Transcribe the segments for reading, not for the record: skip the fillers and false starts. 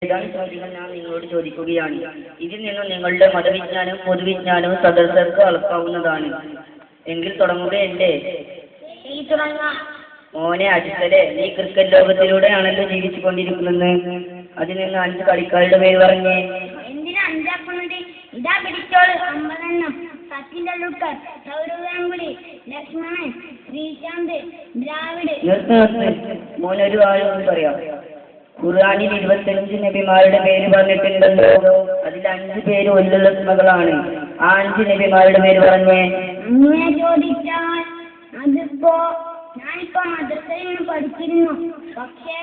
ഏതാനും ചോദ്യങ്ങൾ ഞാൻ നിങ്ങളോട് ചോദിക്കുകയാണ്. ഇതിൽ നിന്നും നിങ്ങളുടെ മതവിജ്ഞാനവും പൊതുവിജ്ഞാനവും സദസ്യർക്ക് അളക്കാവുന്നതാണ്. എങ്കിൽ തുടങ്ങുകയല്ലേ? മോനെ അജിത്തലെ, നീ ക്രിക്കറ്റ് ലോകത്തിലൂടെയാണല്ലോ ജീവിച്ചു കൊണ്ടിരിക്കുന്നത്. അതിൽ നിന്ന് 5 കളിക്കാരുടെ പേര് പറഞ്ഞേ. എന്തിനാ അഞ്ചാക്കുന്നത്? ഇതാ പിടിച്ചോള്. 50 സച്ചിൻ ടെണ്ടുൽക്കർ, സൗരവ് ഗാംഗുലി, ലക്ഷ്മണൻ, ശ്രീശാന്ത്, ദ്രാവിഡ്. മോൻ ഒരു കാര്യം പറയാം. ഖുർആനിൽ 25 നബിമാരുടെ പേര് പറഞ്ഞിട്ടുണ്ടല്ലോ. അതിൽ 5 പേര് ഉല്ലുള്ളസ്മകളാണ്. ആ 5 നബിമാരുടെ പേര് പറഞ്ഞേ. അങ്ങനെ ചോദിച്ചാൽ അതിപ്പോ ഞാനിപ്പോ മദ്രസയിൽ നിന്ന് പഠിച്ചിരുന്നു. പക്ഷെ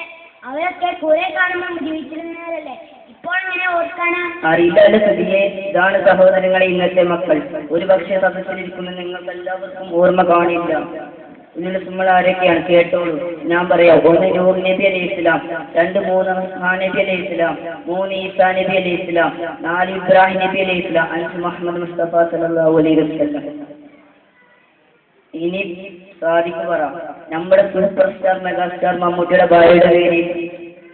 അവരൊക്കെ കുറെ കാണുമ്പോൾ ജീവിച്ചിരുന്നവരല്ലേ. ഇപ്പോൾ ഇങ്ങനെ ഓർക്കാനാ? അറിയില്ല സ്ഥിതിയെ. ഇതാണ് സഹോദരങ്ങളെ ഇന്നത്തെ മക്കൾ. ഒരു പക്ഷേ സദസ്സിലിരിക്കുന്ന നിങ്ങൾക്ക് എല്ലാവർക്കും ഓർമ്മ കാണില്ല. ഉല്ലുള്ളസ്മകൾ ആരൊക്കെയാണ് കേട്ടോളൂ. ഞാൻ പറയാം. 1 നൂഹ് നബി അലൈഹി ഇസ്ലാം, 2 മൂസ നബി അലൈഹി ഇസ്ലാം, 3 ഈസാ നബി അലൈഹി ഇസ്ലാം, 4 ഇബ്രാഹിം നബി അലൈഹി ഇസ്ലാം, 5 മുഹമ്മദ് മുസ്തഫ സല്ലല്ലാഹു അലൈഹി വസല്ലം. ഇനി സാദിഖ് പറ. നമ്മുടെ സൂപ്പർ സ്റ്റാർ മെഗാസ്റ്റാർ മമ്മൂട്ടിയുടെ ഭാര്യയുടെ പേര്?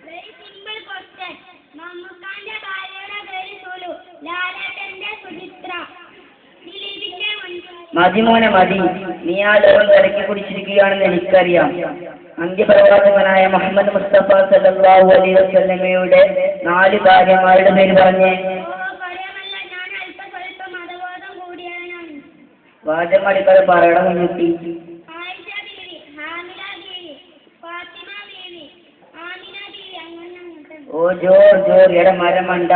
Very simple question. മമ്മൂക്കാന്റെ ഭാര്യയുടെ പേര് സുലു, ലാലേട്ടന്റെ സുചിത്ര, ദിലീപിന്റെ മതി മോനെ മതി. നീ ആ ലോകം കലക്കി കുടിച്ചിരിക്കുകയാണെന്ന് എനിക്കറിയാം. അന്ത്യപ്രവാചകനായ മുഹമ്മദ് മുസ്തഫ സല്ലല്ലാഹു അലൈഹി വസല്ലമയുടെ 4 ഭാര്യമാരുടെ പേര് പറഞ്ഞേ. പറയാമല്ല, ഞാൻ അല്പസ്വല്പം മതബോധം കൂടിയവനാണ്. വാചം അടിക്കാതെ പറയണം കുട്ടി. ആയിഷ ബീവി, ഹാമില ബീവി, ഫാത്തിമ ബീവി, ആമിന ബീവി. അങ്ങനെ ഓ ജോർ എട മരമണ്ട.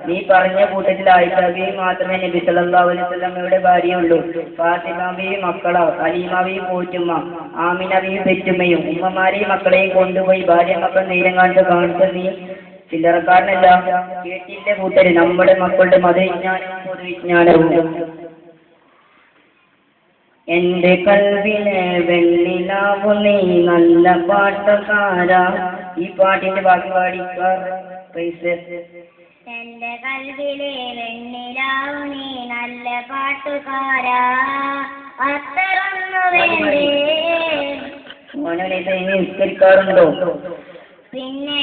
നീ പറഞ്ഞ കൂട്ടത്തിൽ ആയിഷ ബീവി മാത്രമേ നബി സല്ലല്ലാഹു അലൈഹി വസല്ലമയുടെ ഭാര്യയുള്ളൂ. ഫാത്തിമ ബീവി മക്കളോ, ഹലീമ ബീവി പോറ്റുമ്മ, ആമിന ബീവി പെറ്റുമ്മയും. ഉമ്മമാരെയും മക്കളെയും കൊണ്ടുപോയി ഭാര്യ മക്കൾ നേരം കാണിച്ച നീ ചില്ലറക്കാരനല്ല. കേട്ടില്ലേ കൂട്ടര്, നമ്മുടെ മക്കളുടെ മതവിജ്ഞാനവും പൊതുവിജ്ഞാനവും. എന്റെ കൽവിലെ വെണ്ണിലാവു നീ നല്ല പാട്ടുകാരാ. ഈ പാട്ടിന്റെ ബാക്കി പാടിക്കാർ. എന്റെ കൽവിലെ വെണ്ണിലാവു നീ നല്ല പാട്ടുകാരാ, അത്തറൊന്നു വേണ്ടേ. മോനെ ഇനി നിസ്കരിക്കാറുണ്ടോ? പിന്നെ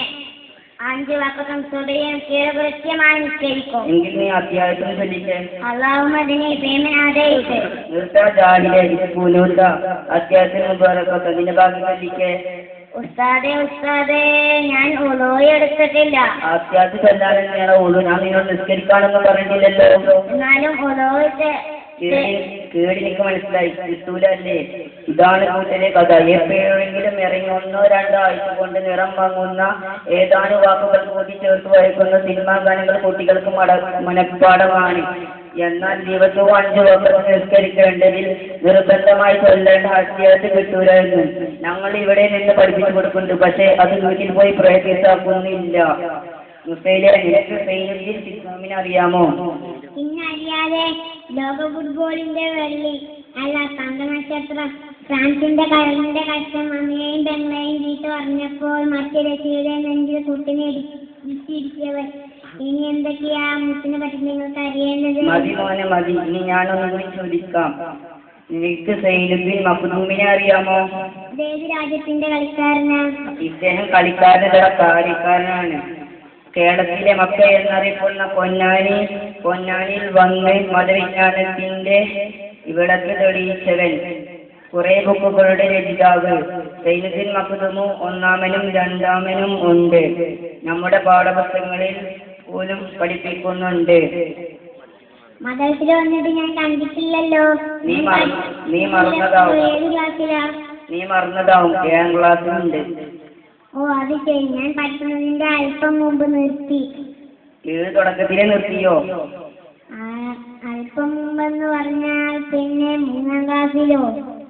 5 വഖത്തും സുബഹിയും കൃത്യമായി നിസ്കരിക്കും. എങ്കിൽ നീ അത്യാവശ്യം ചൊല്ലിക്കേ. അല്ലാഹുമ്മദിനി ഫീമൻ ഹദൈത. നിർത്താ ജാഹിലെ പൂനൂർത്ത അത്യാവശ്യം മുബാറകത്ത്. അതിന്റെ ബാക്കി ചൊല്ലിക്കേ. ഉസ്താദേ, ഞാൻ ഉളൂ എടുത്തിട്ടില്ല. അത്യാവശ്യം ചൊല്ലാനെയാണ് ഉള്ളൂ. ഞാൻ നിന്നോട് നിസ്കരിക്കാനൊന്നും പറഞ്ഞിട്ടില്ലല്ലോ. എന്നാലും ഉളൂ കേടി എനിക്ക് മനസ്സിലായി. കിട്ടൂല അല്ലേ? ഇതാണ് കൂട്ടരെ കഥ. എപ്പോഴെങ്കിലും ഇറങ്ങി 1-2 ആഴ്ച കൊണ്ട് നിറം വാങ്ങുന്ന ഏതാനും വാക്കുകൾ കൂടി ചേർത്ത് വായിക്കുന്ന സിനിമാ ഗാനങ്ങൾ കുട്ടികൾക്ക് മനഃപ്പാടമാണ്. എന്നാൽ ദിവസവും 5 വഖത്ത് നിസ്കരിക്കേണ്ടതിൽ നിർബന്ധമായി ചൊല്ലേണ്ട അത്യാവശ്യം കിട്ടൂലായിരുന്നു. ഞങ്ങൾ ഇവിടെ നിന്ന് പഠിപ്പിച്ചു കൊടുക്കുന്നുണ്ട്. പക്ഷെ അത് വീട്ടിൽ പോയി പ്രയത്നിച്ചാക്കുന്നില്ല. മുസൈലെ, നിനക്ക് സൈനുദ്ദീൻ ഇസ്ലാമിനെ അറിയാമോ? പിന്നറിയാതെ. ലോക ഫുട്ബോളിന്റെ വെള്ളി അല്ല തങ്ക നക്ഷത്രം. ഫ്രാൻസിന്റെ കരളിന്റെ കഷ്ടം അമ്മയെയും പെങ്ങളെയും ചീത്ത പറഞ്ഞപ്പോൾ മറ്റു രക്ഷയുടെ നെഞ്ചിൽ കുട്ടിനെ ഇടിച്ചിരിച്ചവർ. ഇനി എന്തൊക്കെയാ മുത്തിനെ പറ്റി നിങ്ങൾക്ക് അറിയേണ്ടത്? മതി മോനെ മതി. ഇനി ഞാനൊന്നും കൂടി ചോദിക്കാം. നിനക്ക് സൈനുദ്ദീൻ മഖ്ദൂമിനെ അറിയാമോ? ഏത് രാജ്യത്തിന്റെ കളിക്കാരനാ? ഇദ്ദേഹം കളിക്കാരനല്ല, കാര്യക്കാരനാണ്. കേരളത്തിലെ മക്ക എന്നറിയപ്പെടുന്ന പൊന്നാനിയിൽ വന്ന് മതവിജ്ഞാനത്തിന്റെ വിളക്ക് തെളിയിച്ചവൻ. കുറെ ബുക്കുകളുടെ രചയിതാവ്. സൈനുദ്ദീൻ മഖ്ദൂമ് 1-ാമനും 2-ാമനും ഉണ്ട്. നമ്മുടെ പാഠപുസ്തകങ്ങളിൽ പോലും പഠിപ്പിക്കുന്നുണ്ട്. മദ്രസയിൽ വന്നിട്ട് ഞാൻ കണ്ടിട്ടില്ലല്ലോ. നീ മറന്നതാവും. ഏത് ക്ലാസ്സിലാ? നീ മറന്നതാവും. 7-ാം ക്ലാസ്സിലുണ്ട്. ഓ അത് ശരി. ഞാൻ പഠിക്കുന്നതിന്റെ അല്പം മുമ്പ് നിർത്തി. ഏത് തുടക്കത്തിലെ നിർത്തിയോ? അല്പം മുമ്പെന്ന് പറഞ്ഞാൽ പിന്നെ 3-ാം ക്ലാസ്സിലോ?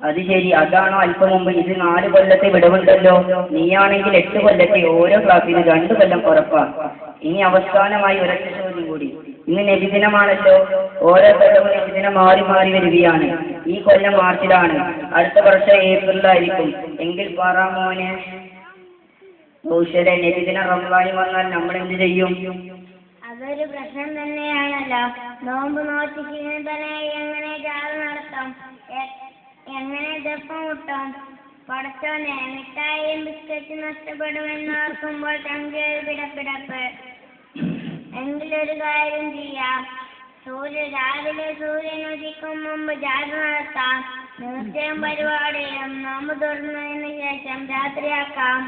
അത് ശരി, അതാണോ അല്പം മുമ്പ്? ഇത് 4 കൊല്ലത്തെ വിടവുണ്ടല്ലോ. നീയാണെങ്കിൽ 8 കൊല്ലത്തെ. ഓരോ ക്ലാസ്സിലും 2 കൊല്ലം പുറപ്പാ. ഇനി അവസാനമായി ഒരൊറ്റ ചോദ്യം കൂടി. ഇന്ന് നബിദിനമാണല്ലോ. ഓരോ കൊല്ലവും നബിദിനം മാറി മാറി വരികയാണ്. ഈ കൊല്ലം മാർച്ചിലാണ്, അടുത്ത വർഷം ഏപ്രിലായിരിക്കും. എങ്കിൽ പറമോനെ നബിദിനം റമദാനിൽ വന്നാൽ നമ്മൾ എന്ത് ചെയ്യും? അതൊരു പ്രശ്നം തന്നെയാണല്ലോ. നോമ്പ് നോക്കി ക്ഷീണിതനെ എങ്ങനെ ജാഥ നടത്താം? എങ്ങനെ ദപ്പം മുട്ടാം? പടച്ചോനെ, മിഠായിയും ബിസ്ക്കറ്റും നഷ്ടപ്പെടുമെന്ന് ഓർക്കുമ്പോൾ തങ്കയൊരു പിടപ്പിടപ്പ്. എങ്കിലൊരു കാര്യം ചെയ്യാം. രാവിലെ സൂര്യൻ ഉദിക്കും മുമ്പ് ജാഥ നടത്താം. തീർച്ചയായും പരിപാടിയും നോമ്പ് തുറന്നതിന് ശേഷം രാത്രിയാക്കാം.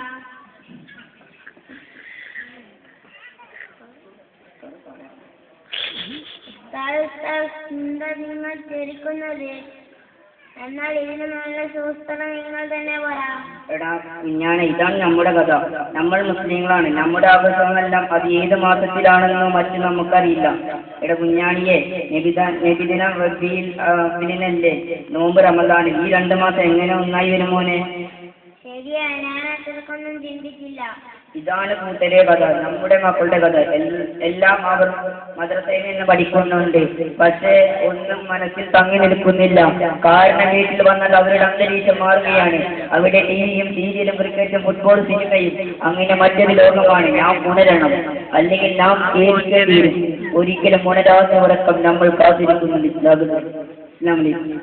എന്താ നിങ്ങൾ ചിരിക്കുന്നത്? എന്നാൽ ഇതിന് നല്ല സൂസ്ത്രം നിങ്ങൾ തന്നെ പറയാം. എടാ കുഞ്ഞാണെ, ഇതാണ് നമ്മുടെ കഥ. നമ്മൾ മുസ്ലിങ്ങളാണ്. നമ്മുടെ ആഘോഷങ്ങളെല്ലാം അത് ഏത് മാസത്തിലാണെന്നോ മറ്റും നമുക്കറിയില്ല. എടാ കുഞ്ഞാണിയെ, നബിദിന റബീഉൽ നോമ്പ് റമദാൻ, ഈ 2 മാസം എങ്ങനെ ഒന്നായി വരും മോനെ? ശരിയാ, ഞാൻ അത്രക്കൊന്നും ചിന്തിച്ചില്ല. ഇതാണ് കൂട്ടരെ കഥ, നമ്മുടെ മക്കളുടെ കഥ. എല്ലാം അവർ മദ്രസയിൽ നിന്ന് പഠിക്കുന്നുണ്ട്, പക്ഷേ ഒന്നും മനസ്സിൽ തങ്ങി നിൽക്കുന്നില്ല. കാരണം വീട്ടിൽ വന്നാൽ അവരുടെ അന്തരീക്ഷം മാറുകയാണ്. അവിടെ ടിവിയും സീരിയലും ക്രിക്കറ്റും ഫുട്ബോൾ സിനിമയും അങ്ങനെ മറ്റൊരു ലോകമാണ്. നാം ഉണരണം, അല്ലെങ്കിൽ നാം കേൾക്കേണ്ടി വരും. ഒരിക്കലും ഉണരാത്ത ഉറക്കം നമ്മൾ കാത്തിരിക്കുന്നുണ്ട്. ഇസ്ലാമിലേക്ക്